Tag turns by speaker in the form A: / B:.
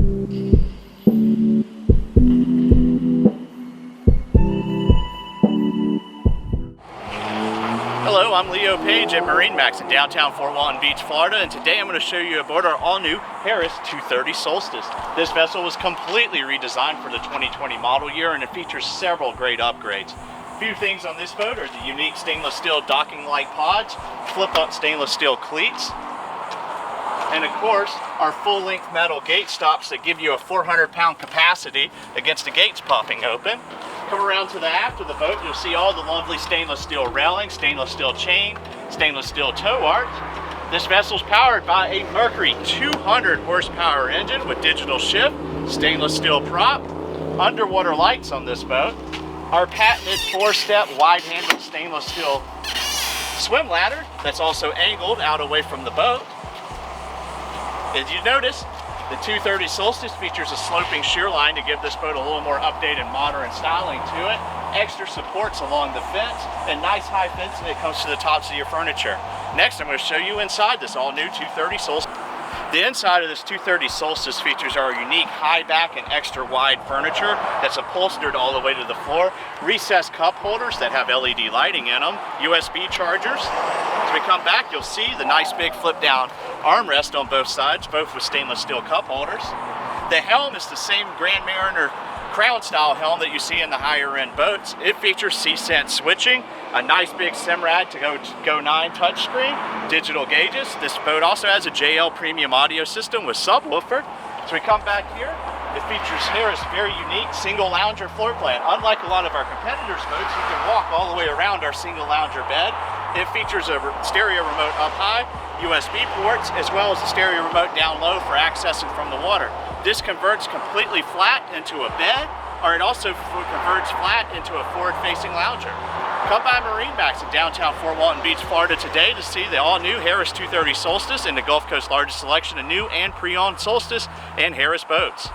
A: Hello, I'm Leo Page at MarineMax in downtown Fort Walton Beach, Florida, and today I'm going to show you aboard our all-new Harris 230 Solstice. This vessel was completely redesigned for the 2020 model year, and it features several great upgrades. A few things on this boat are the unique stainless steel docking light pods, flip-up stainless steel cleats, and of course our full-length metal gate stops that give you a 400-pound capacity against the gates popping open. Come around to the aft of the boat, you'll see all the lovely stainless steel railing, stainless steel chain, stainless steel tow arch. This vessel's powered by a Mercury 200 horsepower engine with digital shift, stainless steel prop, underwater lights on this boat, our patented 4-step wide-handled stainless steel swim ladder that's also angled out away from the boat. As you notice, the 230 Solstice features a sloping shear line to give this boat a little more updated modern styling to it. Extra supports along the fence and nice high fence when it comes to the tops of your furniture. Next, I'm going to show you inside this all-new 230 Solstice. The inside of this 230 Solstice features our unique high back and extra wide furniture that's upholstered all the way to the floor, recessed cup holders that have LED lighting in them, USB chargers. As we come back, you'll see the nice big flip down armrest on both sides, both with stainless steel cup holders. The helm is the same Grand Mariner crown style helm that you see in the higher end boats. It features C-Sense switching, a nice big Simrad to go 9 touchscreen, digital gauges. This boat also has a JL premium audio system with subwoofer. So we come back here, it features Harris' very unique single lounger floor plan. Unlike a lot of our competitors' boats, you can walk all the way around our single lounger bed. It features a stereo remote up high, USB ports, as well as a stereo remote down low for accessing from the water. This converts completely flat into a bed, or it also converts flat into a forward-facing lounger. Come by MarineMax in downtown Fort Walton Beach, Florida today to see the all-new Harris 230 Solstice and the Gulf Coast's largest selection of new and pre-owned Solstice and Harris boats.